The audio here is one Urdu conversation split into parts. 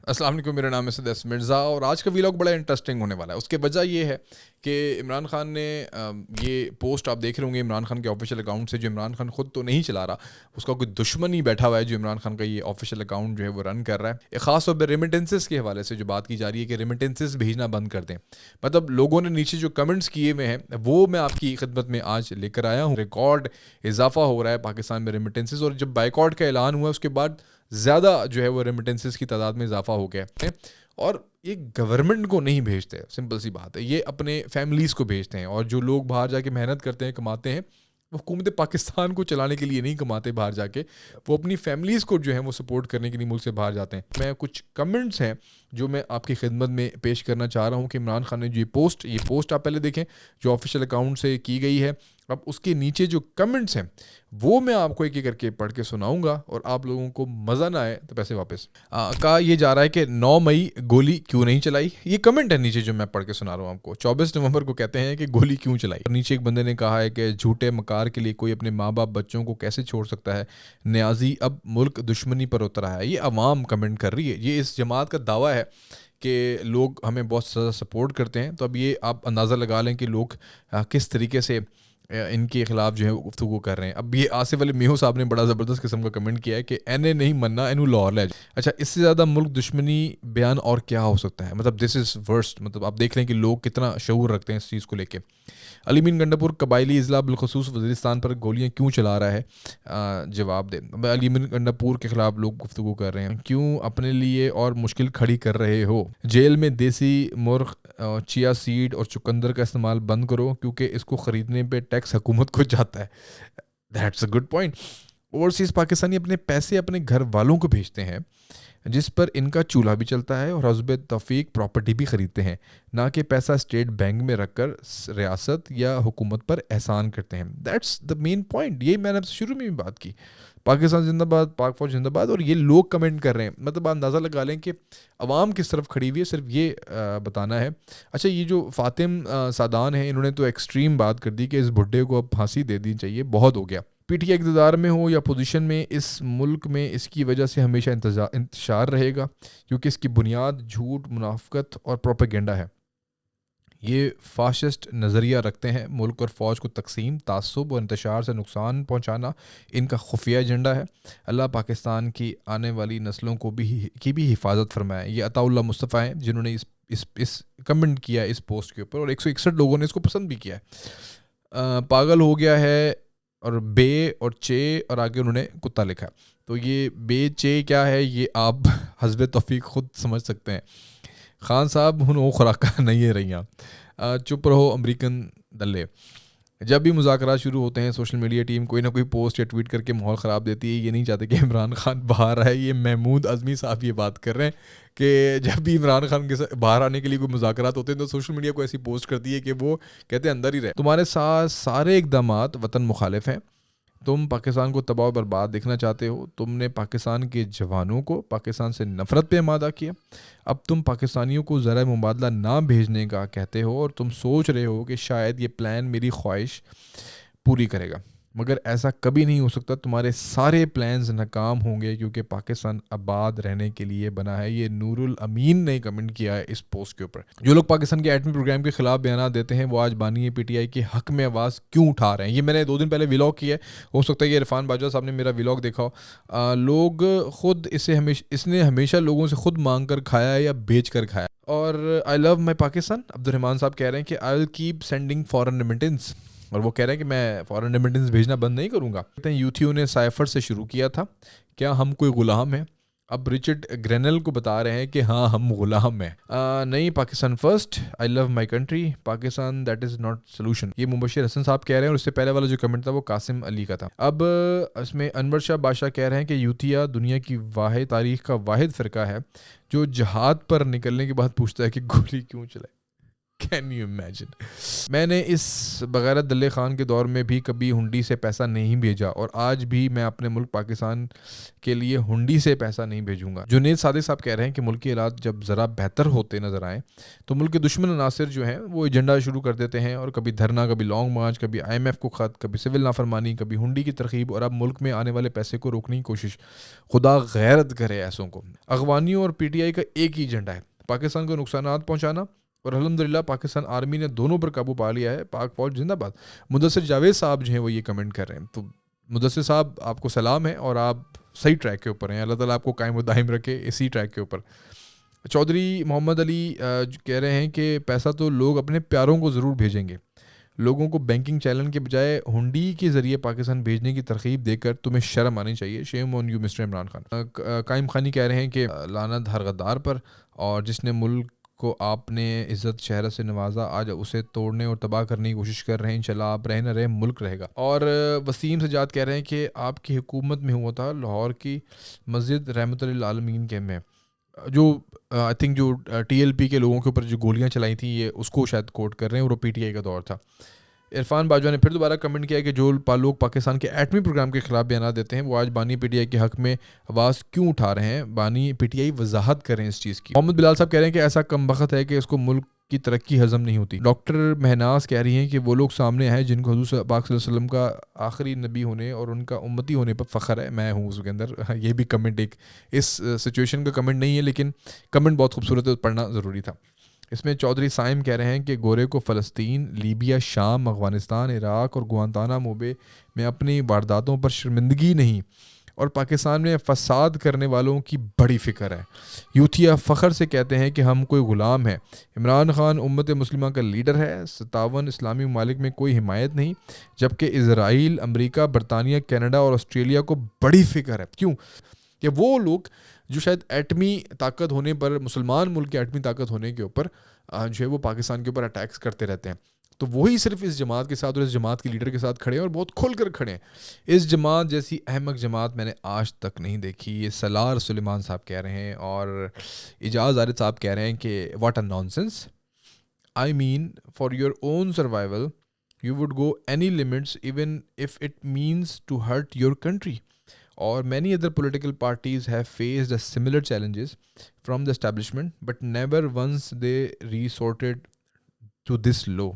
السلام علیکم، میرا نام ہے سدیس مرزا اور آج کا ویلاگ بڑا انٹرسٹنگ ہونے والا ہے. اس کی وجہ یہ ہے کہ عمران خان نے یہ پوسٹ آپ دیکھ رہے ہوں گے عمران خان کے آفیشیل اکاؤنٹ سے، جو عمران خان خود تو نہیں چلا رہا، اس کا کوئی دشمن ہی بیٹھا ہوا ہے جو عمران خان کا یہ آفیشیل اکاؤنٹ جو ہے وہ رن کر رہا ہے. ایک خاص طور پہ ریمیٹنسز کے حوالے سے جو بات کی جا رہی ہے کہ ریمیٹنسز بھیجنا بند کر دیں. مطلب لوگوں نے نیچے جو کمنٹس کیے ہوئے ہیں وہ میں آپ کی خدمت میں آج لے کر آیا ہوں. ریکارڈ اضافہ ہو رہا ہے پاکستان میں ریمیٹنسز، اور جب بائیکاٹ کا اعلان ہوا اس کے بعد زیادہ جو ہے وہ ریمیٹنسز کی تعداد میں اضافہ ہو گیا ہے. اور یہ گورنمنٹ کو نہیں بھیجتے، سمپل سی بات ہے، یہ اپنے فیملیز کو بھیجتے ہیں. اور جو لوگ باہر جا کے محنت کرتے ہیں، کماتے ہیں، وہ حکومت پاکستان کو چلانے کے لیے نہیں کماتے باہر جا کے، وہ اپنی فیملیز کو جو ہے وہ سپورٹ کرنے کے لیے ملک سے باہر جاتے ہیں. میں کچھ کمنٹس ہیں جو میں آپ کی خدمت میں پیش کرنا چاہ رہا ہوں کہ عمران خان نے جو یہ پوسٹ آپ پہلے دیکھیں جو آفیشیل اکاؤنٹ سے کی گئی ہے. اب اس کے نیچے جو کمنٹس ہیں وہ میں آپ کو ایک ایک کر کے پڑھ کے سناؤں گا، اور آپ لوگوں کو مزہ نہ آئے تو پیسے واپس. کہا یہ جا رہا ہے کہ 9 مئی گولی کیوں نہیں چلائی. یہ کمنٹ ہے نیچے جو میں پڑھ کے سنا رہا ہوں آپ کو. 24 نومبر کو کہتے ہیں کہ گولی کیوں چلائی. نیچے ایک بندے نے کہا ہے کہ جھوٹے مکار کے لیے کوئی اپنے ماں باپ بچوں کو کیسے چھوڑ سکتا ہے. نیازی اب ملک دشمنی پر اترا ہے. یہ عوام کمنٹ کر رہی ہے. یہ اس جماعت کا دعویٰ ہے کہ لوگ ہمیں بہت زیادہ سپورٹ کرتے ہیں. تو اب یہ آپ اندازہ لگا لیں کہ لوگ کس طریقے سے ان کے خلاف جو ہے گفتگو کر رہے ہیں. اب یہ آصف علی میہو صاحب نے بڑا زبردست قسم کا کمنٹ کیا ہے کہ اینے نہیں مننا اینو لاہور لے جائے. اچھا، اس سے زیادہ ملک دشمنی بیان اور کیا ہو سکتا ہے. مطلب دس از ورسٹ. مطلب آپ دیکھ لیں کہ لوگ کتنا شعور رکھتے ہیں اس چیز کو لے کے. علی مین گنڈاپور قبائلی اضلاع بالخصوص وزیرستان پر گولیاں کیوں چلا رہا ہے، جواب دے. علی مین گنڈاپور کے خلاف لوگ گفتگو کر رہے ہیں. کیوں اپنے لیے اور مشکل کھڑی کر رہے ہو. جیل میں دیسی مرغ، چیا سیڈ اور چقندر کا استعمال بند کرو کیونکہ اس کو خریدنے پہ ٹیکس حکومت کو جاتا ہے. That's a good point. Overseas Pakistani اپنے پیسے اپنے گھر والوں کو بھیجتے ہیں جس پر ان کا چولہا بھی چلتا ہے اور حسب توفیق پراپرٹی بھی خریدتے ہیں، نہ کہ پیسہ اسٹیٹ بینک میں رکھ کر ریاست یا حکومت پر احسان کرتے ہیں. That's the main point. یہی میں نے شروع میں بھی بات کی. پاکستان زندہ باد، پاک فوج زندہ باد. اور یہ لوگ کمنٹ کر رہے ہیں. مطلب اندازہ لگا لیں کہ عوام کس طرف کھڑی ہوئی ہے، صرف یہ بتانا ہے. اچھا، یہ جو فاطم سادان ہیں انہوں نے تو ایکسٹریم بات کر دی کہ اس بڈھے کو اب پھانسی دے دی چاہیے، بہت ہو گیا. پی ٹی آئی اقتدار میں ہو یا پوزیشن میں، اس ملک میں اس کی وجہ سے ہمیشہ انتشار رہے گا کیونکہ اس کی بنیاد جھوٹ، منافقت اور پروپیگنڈا ہے. یہ فاشسٹ نظریہ رکھتے ہیں. ملک اور فوج کو تقسیم، تعصب اور انتشار سے نقصان پہنچانا ان کا خفیہ ایجنڈا ہے. اللہ پاکستان کی آنے والی نسلوں کو بھی حفاظت فرمائے. یہ عطا اللہ مصطفیٰ ہیں جنہوں نے اس کمنٹ کیا ہے اس پوسٹ کے اوپر، اور 161 لوگوں نے اس کو پسند بھی کیا ہے. پاگل ہو گیا ہے، اور بے اور چے اور آگے انہوں نے کتا لکھا ہے. تو یہ بے چے کیا ہے یہ آپ حسب توفیق خود سمجھ سکتے ہیں. خان صاحب ہن وہ خوراکاں نہیں رہیاں. چپ رہو امریکن دلے. جب بھی مذاکرات شروع ہوتے ہیں سوشل میڈیا ٹیم کوئی نہ کوئی پوسٹ یا ٹویٹ کر کے ماحول خراب دیتی ہے. یہ نہیں چاہتے کہ عمران خان باہر آئے. یہ محمود اعظمی صاحب یہ بات کر رہے ہیں کہ جب بھی عمران خان کے باہر آنے کے لیے کوئی مذاکرات ہوتے ہیں تو سوشل میڈیا کو ایسی پوسٹ کرتی ہے کہ وہ کہتے ہیں اندر ہی رہے. تمہارے ساتھ سارے اقدامات وطن مخالف ہیں. تم پاکستان کو تباہ و برباد دیکھنا چاہتے ہو. تم نے پاکستان کے جوانوں کو پاکستان سے نفرت پہ آمادہ کیا. اب تم پاکستانیوں کو ذرائع مبادلہ نہ بھیجنے کا کہتے ہو اور تم سوچ رہے ہو کہ شاید یہ پلان میری خواہش پوری کرے گا، مگر ایسا کبھی نہیں ہو سکتا. تمہارے سارے پلانز ناکام ہوں گے کیونکہ پاکستان آباد رہنے کے لیے بنا ہے. یہ نور الامین نے کمنٹ کیا ہے اس پوسٹ کے اوپر. جو لوگ پاکستان کے ایٹمی پروگرام کے خلاف بیانات دیتے ہیں وہ آج بانی پی ٹی آئی کے حق میں آواز کیوں اٹھا رہے ہیں. یہ میں نے 2 دن پہلے ولاگ کیا ہے، ہو سکتا ہے یہ عرفان باجوہ صاحب نے میرا ولاگ دیکھا ہو. لوگ خود اس نے ہمیشہ لوگوں سے خود مانگ کر کھایا ہے یا بیچ کر کھایا. اور آئی لو مائی پاکستان. عبد الرحمان صاحب کہہ رہے ہیں کہ I will keep sending foreign remittance, اور وہ کہہ رہے ہیں کہ میں فارن ریمیٹنس بھیجنا بند نہیں کروں گا. کہتے ہیں یوتھیو نے سائفر سے شروع کیا تھا، کیا ہم کوئی غلام ہیں. اب رچرڈ گرینل کو بتا رہے ہیں کہ ہاں ہم غلام ہیں. نہیں، Pakistan first, I love my country, Pakistan that is not solution. یہ مبشر حسن صاحب کہہ رہے ہیں، اور اس سے پہلے والا جو کمنٹ تھا وہ قاسم علی کا تھا. اب اس میں انور شاہ بادشاہ کہہ رہے ہیں کہ یوتھیا دنیا کی تاریخ کا واحد فرقہ ہے جو جہاد پر نکلنے کے بعد پوچھتا ہے کہ گولی کیوں چلائے. Can you imagine. میں نے اس بغیرت دلے خان کے دور میں بھی کبھی ہنڈی سے پیسہ نہیں بھیجا اور آج بھی میں اپنے ملک پاکستان کے لیے ہنڈی سے پیسہ نہیں بھیجوں گا. جنید صادق صاحب کہہ رہے ہیں کہ ملکی حالات جب ذرا بہتر ہوتے نظر آئیں تو ملک کے دشمن عناصر جو ہیں وہ ایجنڈا شروع کر دیتے ہیں اور کبھی دھرنا, کبھی لانگ مارچ, کبھی IMF کو خط, کبھی سول نافرمانی, کبھی ہنڈی کی ترغیب اور اب ملک میں آنے والے پیسے کو روکنے کی کوشش. خدا غیرت کرے ایسوں کو. اغوانیوں اور PTI کا ایک ہی ایجنڈا ہے, پاکستان کو نقصانات پہنچانا, اور الحمدللہ پاکستان آرمی نے دونوں پر قابو پا لیا ہے. پاک فوج زندہ باد. مدثر جاوید صاحب جو ہیں وہ یہ کمنٹ کر رہے ہیں. تو مدثر صاحب آپ کو سلام ہے اور آپ صحیح ٹریک کے اوپر ہیں. اللہ تعالیٰ آپ کو قائم و دائم رکھے اسی ٹریک کے اوپر. چودھری محمد علی کہہ رہے ہیں کہ پیسہ تو لوگ اپنے پیاروں کو ضرور بھیجیں گے. لوگوں کو بینکنگ چیلنج کے بجائے ہنڈی کے ذریعے پاکستان بھیجنے کی ترغیب دے کر تمہیں شرم آنی چاہیے. Shame on you mister Imran Khan. قائم خانی کہہ رہے ہیں کہ لعنت ہر غدار پر, اور جس نے ملک کو آپ نے عزت شہرت سے نوازا آج اسے توڑنے اور تباہ کرنے کی کوشش کر رہے ہیں. انشاءاللہ آپ رہے نہ رہے ملک رہے گا. اور وسیم سجاد کہہ رہے ہیں کہ آپ کی حکومت میں ہوا تھا لاہور کی مسجد رحمت للعالمین کے میں جو آئی تھنک جو TLP کے لوگوں کے اوپر جو گولیاں چلائی تھیں, یہ اس کو شاید کوٹ کر رہے ہیں, اور وہ PTI کا دور تھا. عرفان باجوہ نے پھر دوبارہ کمنٹ کیا کہ جو لوگ پاکستان کے ایٹمی پروگرام کے خلاف بیانات دیتے ہیں وہ آج بانی PTI کے حق میں آواز کیوں اٹھا رہے ہیں. بانی PTI وضاحت کریں اس چیز کی. محمد بلال صاحب کہہ رہے ہیں کہ ایسا کم بخت ہے کہ اس کو ملک کی ترقی ہضم نہیں ہوتی. ڈاکٹر مہناز کہہ رہی ہیں کہ وہ لوگ سامنے آئے جن کو حضور پاک صلی اللہ علیہ وسلم کا آخری نبی ہونے اور ان کا امتی ہونے پر فخر ہے. میں ہوں اس کے اندر. یہ بھی کمنٹ ایک اس سچویشن کا کمنٹ نہیں ہے, لیکن کمنٹ بہت خوبصورت ہے, پڑھنا ضروری تھا. اس میں چودھری سائم کہہ رہے ہیں کہ گورے کو فلسطین, لیبیا, شام, افغانستان, عراق اور گوانتانامو بے میں اپنی وارداتوں پر شرمندگی نہیں اور پاکستان میں فساد کرنے والوں کی بڑی فکر ہے. یوتھیا فخر سے کہتے ہیں کہ ہم کوئی غلام ہے. عمران خان امت مسلمہ کا لیڈر ہے. 57 اسلامی ممالک میں کوئی حمایت نہیں, جبکہ اسرائیل, امریکہ, برطانیہ, کینیڈا اور آسٹریلیا کو بڑی فکر ہے. کیوں کہ وہ لوگ جو شاید ایٹمی طاقت ہونے پر, مسلمان ملک کے ایٹمی طاقت ہونے کے اوپر جو ہے وہ پاکستان کے اوپر اٹیکس کرتے رہتے ہیں, تو وہی صرف اس جماعت کے ساتھ اور اس جماعت کے لیڈر کے ساتھ کھڑے ہیں اور بہت کھل کر کھڑے ہیں. اس جماعت جیسی احمق جماعت میں نے آج تک نہیں دیکھی. یہ سلار سلیمان صاحب کہہ رہے ہیں اور اعجاز عارض صاحب کہہ رہے ہیں کہ what a nonsense. I mean for your own survival you would go any limits even if it means to hurt your country. اور many other political parties have faced a similar challenges from the establishment but never once they resorted to this low.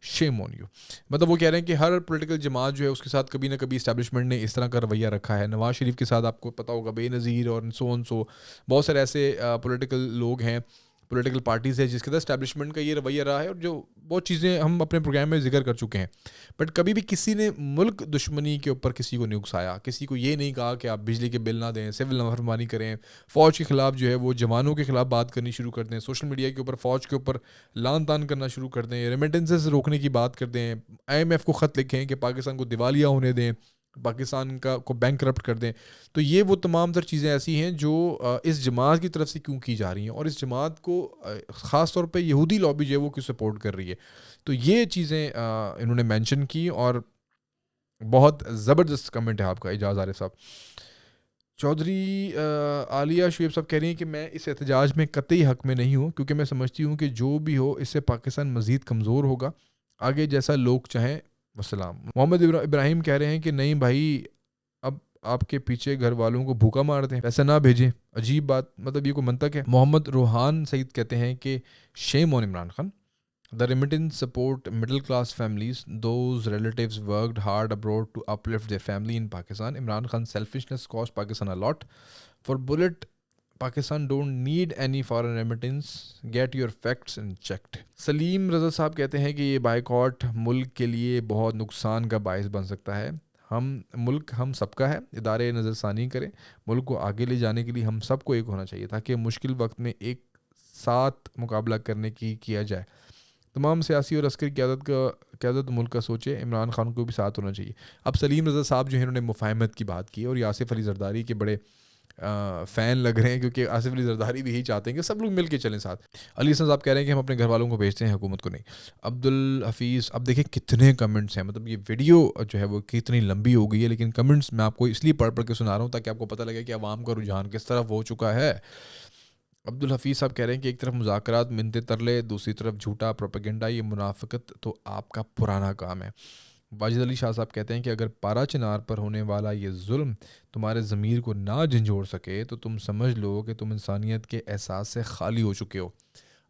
Shame on you. مطلب وہ کہہ رہے ہیں کہ ہر پولیٹیکل جماعت جو ہے اس کے ساتھ کبھی نہ کبھی اسٹیبلشمنٹ نے اس طرح کا رویہ رکھا ہے. نواز شریف کے ساتھ آپ کو پتہ ہوگا بے نظیر اور سو بہت سارے ایسے پولیٹیکل لوگ ہیں, پولیٹیکل پارٹیز ہے جس کے ساتھ اسٹیبلشمنٹ کا یہ رویہ رہا ہے, اور جو بہت چیزیں ہم اپنے پروگرام میں ذکر کر چکے ہیں. بٹ کبھی بھی کسی نے ملک دشمنی کے اوپر کسی کو نہیں اکسایا, کسی کو یہ نہیں کہا کہ آپ بجلی کے بل نہ دیں, سول نافرمانی کریں, فوج کے خلاف جو ہے وہ جوانوں کے خلاف بات کرنی شروع کر دیں, سوشل میڈیا کے اوپر فوج کے اوپر لان تان کرنا شروع کر دیں, ریمیٹنسز روکنے کی بات کر دیں, IMF کو خط لکھیں کہ پاکستان کو دیوالیہ ہونے دیں, پاکستان کو بینک کرپٹ کر دیں. تو یہ وہ تمام تر چیزیں ایسی ہیں جو اس جماعت کی طرف سے کیوں کی جا رہی ہیں, اور اس جماعت کو خاص طور پہ یہودی لابی جو ہے وہ کیوں سپورٹ کر رہی ہے. تو یہ چیزیں انہوں نے مینشن کی, اور بہت زبردست کمنٹ ہے آپ کا اعجاز عارف صاحب. چودھری عالیہ شعیب صاحب کہہ رہی ہیں کہ میں اس احتجاج میں قطعی حق میں نہیں ہوں, کیونکہ میں سمجھتی ہوں کہ جو بھی ہو اس سے پاکستان مزید کمزور ہوگا, آگے جیسا لوگ چاہیں. وسلام. محمد ابراہیم کہہ رہے ہیں کہ نہیں بھائی, اب آپ کے پیچھے گھر والوں کو بھوکا مار دیں, پیسہ نہ بھیجیں. عجیب بات, مطلب یہ کوئی منطق ہے. محمد روحان سعید کہتے ہیں کہ شیم آن Imran Khan. The remittance support middle class families. Those relatives worked hard abroad to uplift their family in Pakistan. Imran Khan's selfishness cost Pakistan a lot. For bullet, Pakistan don't need any foreign remittance. Get your facts in checked. سلیم رضا صاحب کہتے ہیں کہ یہ بائیکاٹ ملک کے لیے بہت نقصان کا باعث بن سکتا ہے. ملک ہم سب کا ہے, ادارے نظر ثانی کریں. ملک کو آگے لے جانے کے لیے ہم سب کو ایک ہونا چاہیے تاکہ مشکل وقت میں ایک ساتھ مقابلہ کرنے کی کیا جائے. تمام سیاسی اور عسکری قیادت ملک کا سوچے, عمران خان کو بھی ساتھ ہونا چاہیے. اب سلیم رضا صاحب جو ہے انہوں نے مفاہمت کی بات کی, اور آصف علی زرداری کے بڑے فین لگ رہے ہیں, کیونکہ آصف علی زرداری بھی یہی چاہتے ہیں کہ سب لوگ مل کے چلیں ساتھ. علی حسن صاحب کہہ رہے ہیں کہ ہم اپنے گھر والوں کو بھیجتے ہیں, حکومت کو نہیں. عبدالحفیظ, اب دیکھیں کتنے کمنٹس ہیں, مطلب یہ ویڈیو جو ہے وہ کتنی لمبی ہو گئی ہے, لیکن کمنٹس میں آپ کو اس لیے پڑھ کے سنا رہا ہوں تاکہ آپ کو پتہ لگے کہ عوام کا رجحان کس طرف ہو چکا ہے. عبدالحفیظ صاحب کہہ رہے ہیں کہ ایک طرف مذاکرات منتے ترلے، دوسری طرف جھوٹا پروپیگنڈا، یہ منافقت تو آپ کا پرانا کام ہے۔ واجد علی شاہ صاحب کہتے ہیں کہ اگر پارا چنار پر ہونے والا یہ ظلم تمہارے ضمیر کو نہ جھنجھوڑ سکے تو تم سمجھ لو کہ تم انسانیت کے احساس سے خالی ہو چکے ہو۔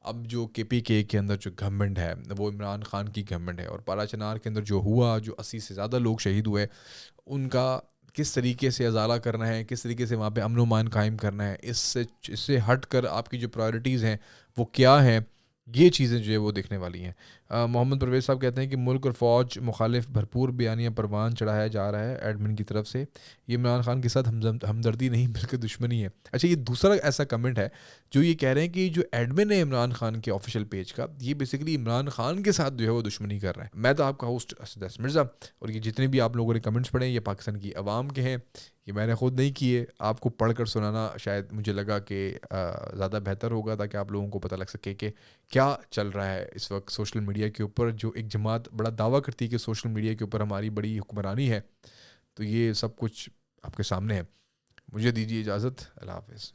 اب جو کے پی کے اندر جو گھمنڈ ہے وہ عمران خان کی گھمنڈ ہے، اور پارا چنار کے اندر جو ہوا، جو 80 سے زیادہ لوگ شہید ہوئے، ان کا کس طریقے سے ازالہ کرنا ہے، کس طریقے سے وہاں پہ امن و امان قائم کرنا ہے، اس سے ہٹ کر آپ کی جو پرائورٹیز ہیں وہ کیا ہیں، یہ چیزیں جو ہے وہ دیکھنے والی ہیں۔ محمد پرویز صاحب کہتے ہیں کہ ملک اور فوج مخالف بھرپور بیانیہ پروان چڑھایا جا رہا ہے ایڈمن کی طرف سے، یہ عمران خان کے ساتھ ہمدردی نہیں بلکہ دشمنی ہے۔ اچھا، یہ دوسرا ایسا کمنٹ ہے جو یہ کہہ رہے ہیں کہ جو ایڈمن ہے عمران خان کے آفیشیل پیج کا، یہ بیسیکلی عمران خان کے ساتھ جو ہے وہ دشمنی کر رہا ہے۔ میں تو آپ کا ہوسٹ اسد اسد مرزا، اور یہ جتنے بھی آپ لوگوں نے کمنٹس پڑھے یہ پاکستان کی عوام کے ہیں، یہ میں نے خود نہیں کیے، آپ کو پڑھ کر سنانا شاید مجھے لگا کہ زیادہ بہتر ہوگا تاکہ آپ لوگوں کو پتہ لگ سکے کہ کیا چل رہا ہے اس وقت سوشل میڈیا کے اوپر۔ جو ایک جماعت بڑا دعویٰ کرتی ہے کہ سوشل میڈیا کے اوپر ہماری بڑی حکمرانی ہے، تو یہ سب کچھ آپ کے سامنے ہے۔ مجھے دیجیے اجازت، اللہ حافظ۔